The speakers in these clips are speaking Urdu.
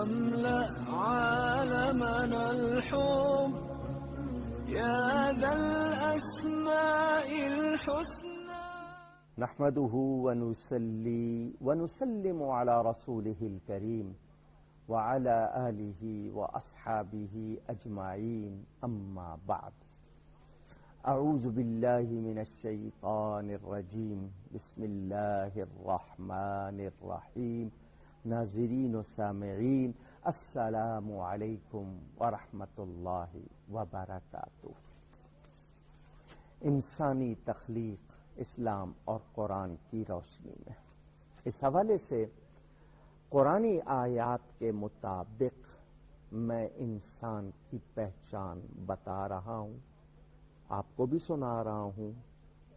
واملأ عالمنا الحب يا ذا الأسماء الحسنى. نحمده ونصلي ونسلم على رسوله الكريم وعلى آله وأصحابه أجمعين، أما بعد. أعوذ بالله من الشيطان الرجيم، بسم الله الرحمن الرحيم. ناظرین و سامعین، السلام علیکم ورحمۃ اللہ وبرکاتہ. انسانی تخلیق اسلام اور قرآن کی روشنی میں، اس حوالے سے قرآنی آیات کے مطابق میں انسان کی پہچان بتا رہا ہوں، آپ کو بھی سنا رہا ہوں،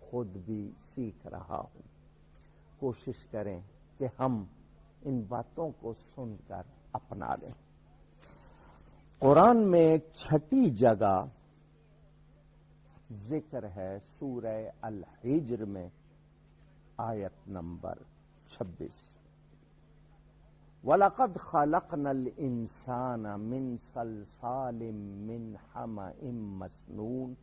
خود بھی سیکھ رہا ہوں. کوشش کریں کہ ہم ان باتوں کو سن کر اپنا لیں. قرآن میں چھٹی جگہ ذکر ہے سورہ الحجر میں، آیت نمبر 26. وَلَقَدْ خَلَقْنَا الْإِنسَانَ مِنْ صَلْصَالٍ مِّنْ حَمَإٍ مَّسْنُونٍ.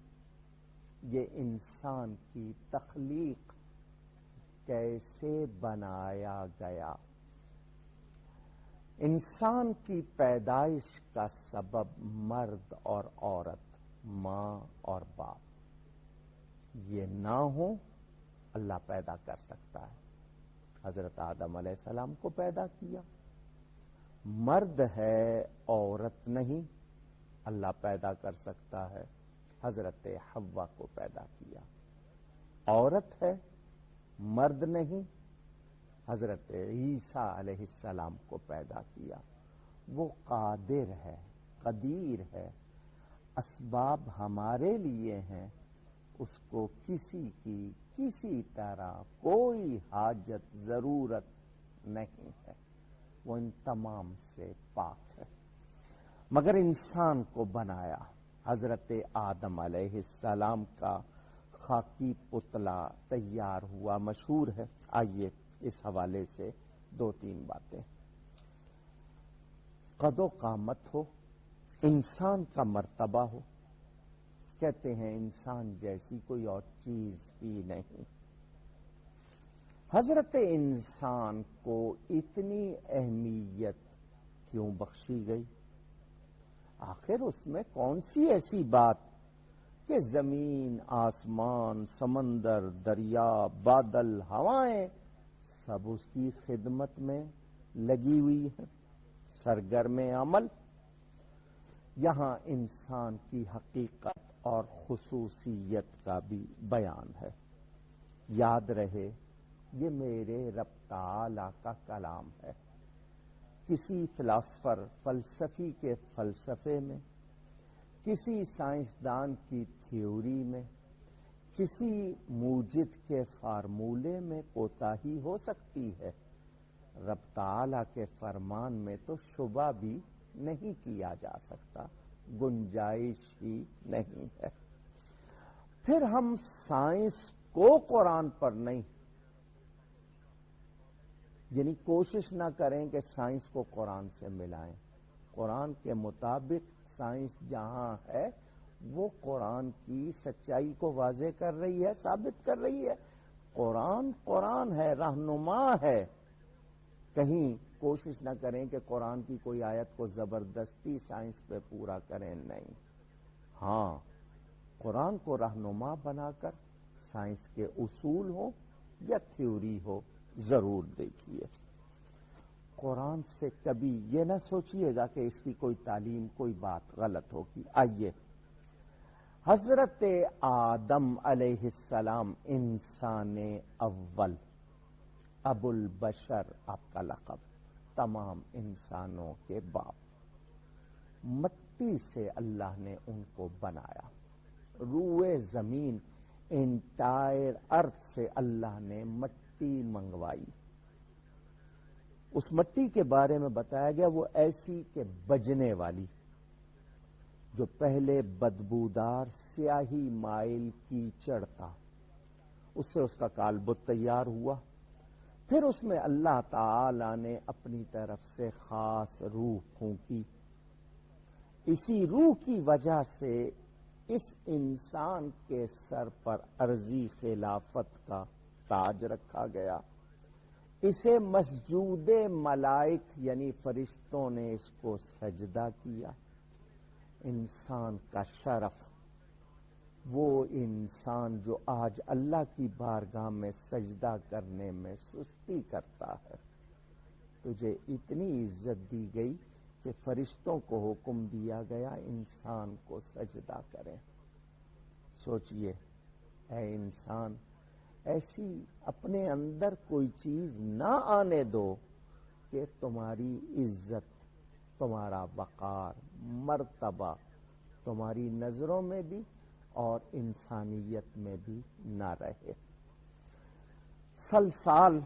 یہ انسان کی تخلیق کیسے بنایا گیا؟ انسان کی پیدائش کا سبب مرد اور عورت، ماں اور باپ، یہ نہ ہو اللہ پیدا کر سکتا ہے. حضرت آدم علیہ السلام کو پیدا کیا. مرد ہے عورت نہیں، اللہ پیدا کر سکتا ہے. حضرت حوا کو پیدا کیا. عورت ہے، مرد نہیں، حضرت عیسیٰ علیہ السلام کو پیدا کیا. وہ قادر ہے، قدیر ہے. اسباب ہمارے لیے ہیں، اس کو کسی کی کسی طرح کوئی حاجت ضرورت نہیں ہے. وہ ان تمام سے پاک ہے. مگر انسان کو بنایا. حضرت آدم علیہ السلام کا خاکی پتلا تیار ہوا، مشہور ہے. آئیے اس حوالے سے دو تین باتیں. قد و قامت ہو، انسان کا مرتبہ ہو. کہتے ہیں انسان جیسی کوئی اور چیز ہی نہیں. حضرت انسان کو اتنی اہمیت کیوں بخشی گئی؟ آخر اس میں کون سی ایسی بات کہ زمین، آسمان، سمندر، دریا، بادل، ہوائیں سب اس کی خدمت میں لگی ہوئی ہیں، سرگرم عمل. یہاں انسان کی حقیقت اور خصوصیت کا بھی بیان ہے. یاد رہے یہ میرے رب تعالی کا کلام ہے. کسی فلاسفر، فلسفی کے فلسفے میں، کسی سائنسدان کی تھیوری میں، کسی موجد کے فارمولے میں کوتاہی ہو سکتی ہے. رب تعالی کے فرمان میں تو شبہ بھی نہیں کیا جا سکتا، گنجائش ہی نہیں ہے. پھر ہم سائنس کو قرآن پر نہیں، یعنی کوشش نہ کریں کہ سائنس کو قرآن سے ملائیں. قرآن کے مطابق سائنس جہاں ہے وہ قرآن کی سچائی کو واضح کر رہی ہے، ثابت کر رہی ہے. قرآن ہے، رہنما ہے. کہیں کوشش نہ کریں کہ قرآن کی کوئی آیت کو زبردستی سائنس پہ پورا کریں، نہیں. ہاں، قرآن کو رہنما بنا کر سائنس کے اصول ہو یا تھیوری ہو ضرور دیکھیے. قرآن سے کبھی یہ نہ سوچیے گا کہ اس کی کوئی تعلیم، کوئی بات غلط ہوگی. آئیے، حضرت آدم علیہ السلام انسان اول، ابو البشر آپ کا لقب، تمام انسانوں کے باپ. مٹی سے اللہ نے ان کو بنایا. روئے زمین، انٹائر ارتھ سے اللہ نے مٹی منگوائی. اس مٹی کے بارے میں بتایا گیا وہ ایسی کہ بجنے والی، جو پہلے بدبودار سیاہی مائل کیچڑ تھا، اس سے اس کا کالبد تیار ہوا. پھر اس میں اللہ تعالی نے اپنی طرف سے خاص روح پھونکی. اسی روح کی وجہ سے اس انسان کے سر پر عرضی خلافت کا تاج رکھا گیا. اسے مسجود ملائک یعنی فرشتوں نے اس کو سجدہ کیا. انسان کا شرف، وہ انسان جو آج اللہ کی بارگاہ میں سجدہ کرنے میں سستی کرتا ہے، تجھے اتنی عزت دی گئی کہ فرشتوں کو حکم دیا گیا انسان کو سجدہ کریں. سوچئے اے انسان، ایسی اپنے اندر کوئی چیز نہ آنے دو کہ تمہاری عزت، تمہارا وقار، مرتبہ تمہاری نظروں میں بھی اور انسانیت میں بھی نہ رہے. سلسال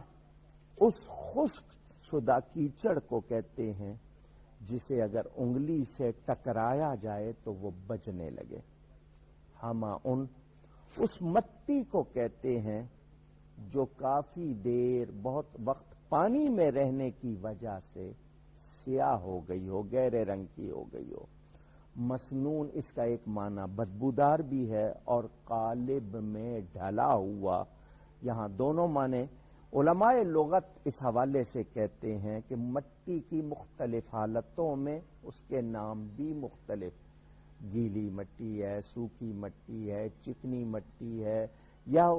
اس خشک شدہ کیچڑ کو کہتے ہیں جسے اگر انگلی سے ٹکرایا جائے تو وہ بجنے لگے. ہماؤن اس مٹی کو کہتے ہیں جو کافی دیر بہت وقت پانی میں رہنے کی وجہ سے سیاہ ہو گئی ہو، گہرے رنگ کی ہو گئی ہو. مسنون اس کا ایک معنی بدبودار بھی ہے اور قالب میں ڈھلا ہوا. یہاں دونوں معنی علماء لغت اس حوالے سے کہتے ہیں کہ مٹی کی مختلف حالتوں میں اس کے نام بھی مختلف، گیلی مٹی ہے، سوکھی مٹی ہے، چکنی مٹی ہے، یا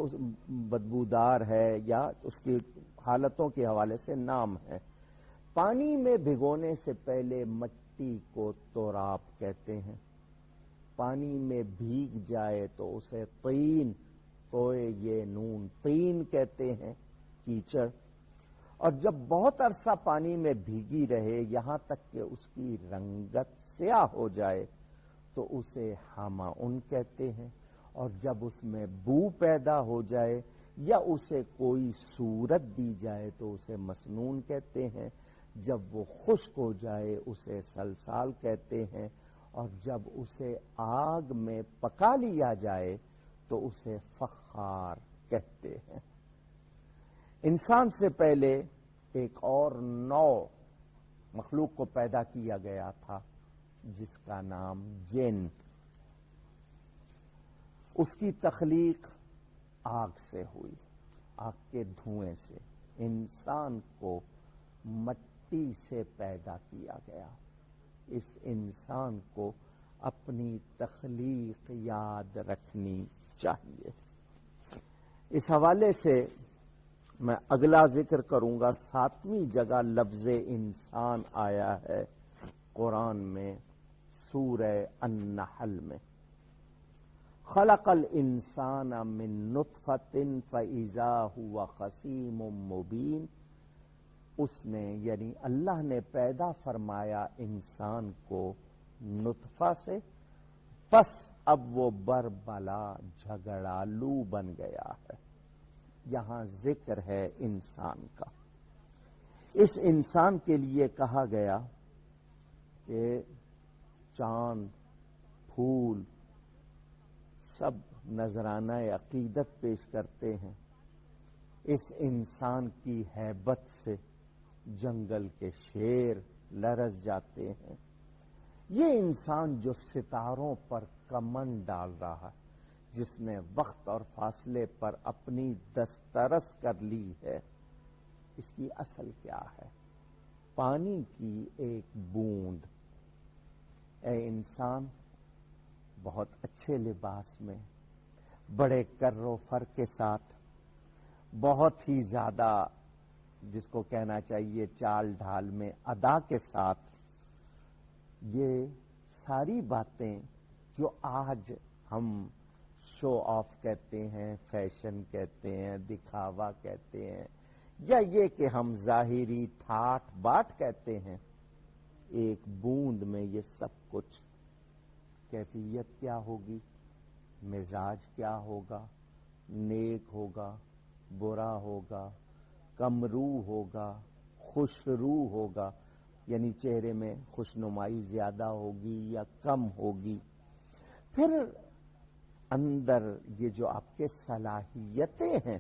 بدبودار ہے، یا اس کی حالتوں کے حوالے سے نام ہے. پانی میں بھگونے سے پہلے مٹی کو تراب کہتے ہیں. پانی میں بھیگ جائے تو اسے طین، توئے یہ نون، طین کہتے ہیں، کیچڑ. اور جب بہت عرصہ پانی میں بھیگی رہے یہاں تک کہ اس کی رنگت سیاہ ہو جائے تو اسے ہماؤن کہتے ہیں. اور جب اس میں بو پیدا ہو جائے یا اسے کوئی صورت دی جائے تو اسے مسنون کہتے ہیں. جب وہ خشک ہو جائے اسے سلسال کہتے ہیں. اور جب اسے آگ میں پکا لیا جائے تو اسے فخار کہتے ہیں. انسان سے پہلے ایک اور نو مخلوق کو پیدا کیا گیا تھا جس کا نام جن. اس کی تخلیق آگ سے ہوئی، آگ کے دھوئیں سے. انسان کو مٹی سے پیدا کیا گیا. اس انسان کو اپنی تخلیق یاد رکھنی چاہیے. اس حوالے سے میں اگلا ذکر کروں گا. 7ویں جگہ لفظ انسان آیا ہے قرآن میں، سورہ النحل میں. خلق الانسان من نطفۃ فاذا هو خصیم مبین. اس نے یعنی اللہ نے پیدا فرمایا انسان کو نطفہ سے، پس اب وہ بربلا جھگڑالو بن گیا ہے. یہاں ذکر ہے انسان کا. اس انسان کے لیے کہا گیا کہ چاند، پھول سب نذرانہ عقیدت پیش کرتے ہیں. اس انسان کی ہیبت سے جنگل کے شیر لرز جاتے ہیں. یہ انسان جو ستاروں پر کمن ڈال رہا ہے، جس نے وقت اور فاصلے پر اپنی دسترس کر لی ہے، اس کی اصل کیا ہے؟ پانی کی ایک بوند. اے انسان، بہت اچھے لباس میں، بڑے کر و فر کے ساتھ، بہت ہی زیادہ جس کو کہنا چاہیے چال ڈھال میں، ادا کے ساتھ، یہ ساری باتیں جو آج ہم شو آف کہتے ہیں، فیشن کہتے ہیں، دکھاوا کہتے ہیں، یا یہ کہ ہم ظاہری ٹھاٹ باٹ کہتے ہیں، ایک بوند میں یہ سب کچھ. کیفیت کیا ہوگی، مزاج کیا ہوگا، نیک ہوگا، برا ہوگا، کمرو ہوگا، خوشرو ہوگا، یعنی چہرے میں خوشنمائی زیادہ ہوگی یا کم ہوگی. پھر اندر یہ جو آپ کے صلاحیتیں ہیں،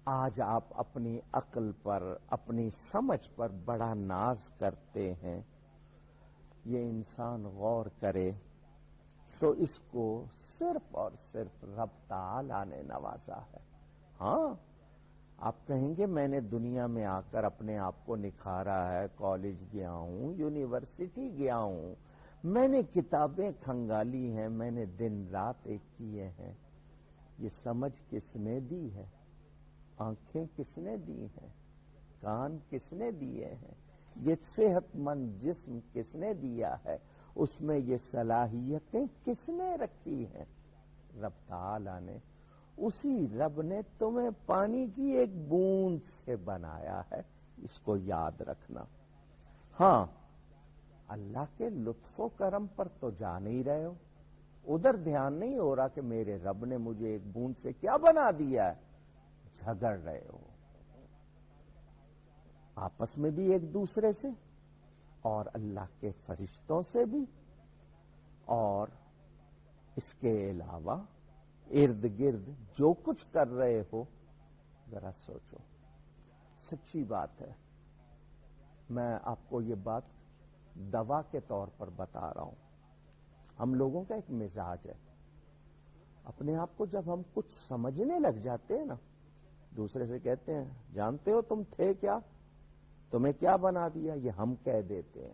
آج آپ اپنی عقل پر، اپنی سمجھ پر بڑا ناز کرتے ہیں. یہ انسان غور کرے تو اس کو صرف اور صرف رب تعالیٰ نے نوازا ہے. ہاں، آپ کہیں گے میں نے دنیا میں آ کر اپنے آپ کو نکھارا ہے، کالج گیا ہوں، یونیورسٹی گیا ہوں، میں نے کتابیں کھنگالی ہیں، میں نے دن رات ایک کیے ہیں. یہ سمجھ کس نے دی ہے؟ آنکھیں کس نے دی ہیں؟ کان کس نے دیے ہیں؟ یہ صحت مند جسم کس نے دیا ہے؟ اس میں یہ صلاحیتیں کس نے رکھی ہیں؟ رب تعالیٰ نے. اسی رب نے تمہیں پانی کی ایک بوند سے بنایا ہے. اس کو یاد رکھنا. ہاں، اللہ کے لطف و کرم پر تو جان ہی رہے ہو، ادھر دھیان نہیں ہو رہا کہ میرے رب نے مجھے ایک بوند سے کیا بنا دیا ہے. جھگڑ رہے ہو آپس میں بھی ایک دوسرے سے، اور اللہ کے فرشتوں سے بھی، اور اس کے علاوہ ارد گرد جو کچھ کر رہے ہو ذرا سوچو. سچی بات ہے، میں آپ کو یہ بات دوا کے طور پر بتا رہا ہوں. ہم لوگوں کا ایک مزاج ہے، اپنے آپ کو جب ہم کچھ سمجھنے لگ جاتے ہیں نا، دوسرے سے کہتے ہیں جانتے ہو تم تھے کیا، تمہیں کیا بنا دیا، یہ ہم کہہ دیتے ہیں.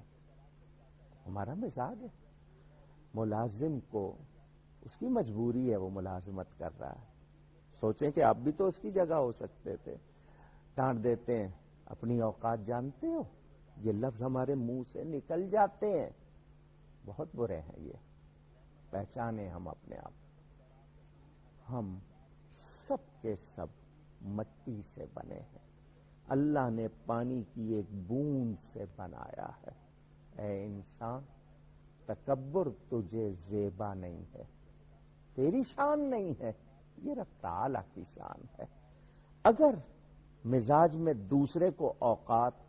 ہمارا مزاج ہے. ملازم کو اس کی مجبوری ہے، وہ ملازمت کر رہا ہے. سوچیں کہ آپ بھی تو اس کی جگہ ہو سکتے تھے. ڈانٹ دیتے ہیں اپنی اوقات جانتے ہو. یہ لفظ ہمارے منہ سے نکل جاتے ہیں، بہت برے ہیں. یہ پہچانے ہم اپنے آپ. ہم سب کے سب مٹی سے بنے ہیں. اللہ نے پانی کی ایک بوند سے بنایا ہے. اے انسان، تکبر تجھے زیبا نہیں ہے، تیری شان نہیں ہے، یہ رب تعالیٰ کی شان ہے. اگر مزاج میں دوسرے کو اوقات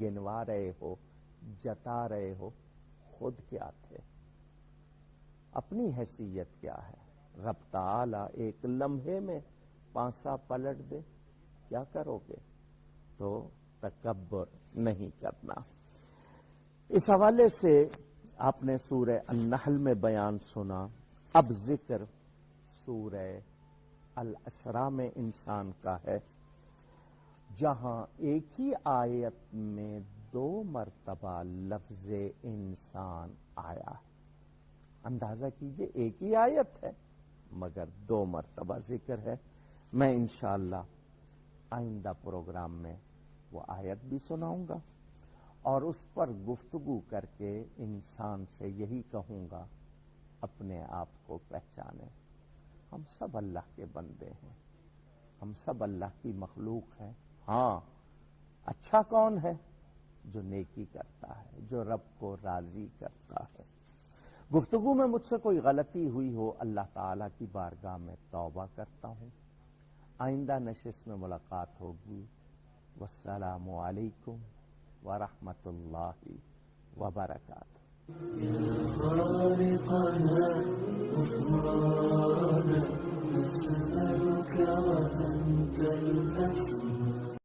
گنوا رہے ہو، جتا رہے ہو، خود کیا تھے؟ اپنی حیثیت کیا ہے؟ رب تعالیٰ ایک لمحے میں پانسا پلٹ دے، کیا کرو گے؟ تو تکبر نہیں کرنا. اس حوالے سے آپ نے سورہ النحل میں بیان سنا. اب ذکر سورہ الاسراء میں انسان کا ہے، جہاں ایک ہی آیت میں 2 مرتبہ لفظ انسان آیا. اندازہ کیجئے ایک ہی آیت ہے مگر 2 مرتبہ ذکر ہے. میں انشاءاللہ آئندہ پروگرام میں وہ آیت بھی سناؤں گا، اور اس پر گفتگو کر کے انسان سے یہی کہوں گا اپنے آپ کو پہچانے. ہم سب اللہ کے بندے ہیں، ہم سب اللہ کی مخلوق ہیں. ہاں، اچھا کون ہے؟ جو نیکی کرتا ہے، جو رب کو راضی کرتا ہے. گفتگو میں مجھ سے کوئی غلطی ہوئی ہو، اللہ تعالیٰ کی بارگاہ میں توبہ کرتا ہوں. آئندہ نشست میں ملاقات ہوگی. والسلام علیکم ورحمۃ اللہ وبرکاتہ. يا خالقنا غفرانا نسألك وأنت الأسمى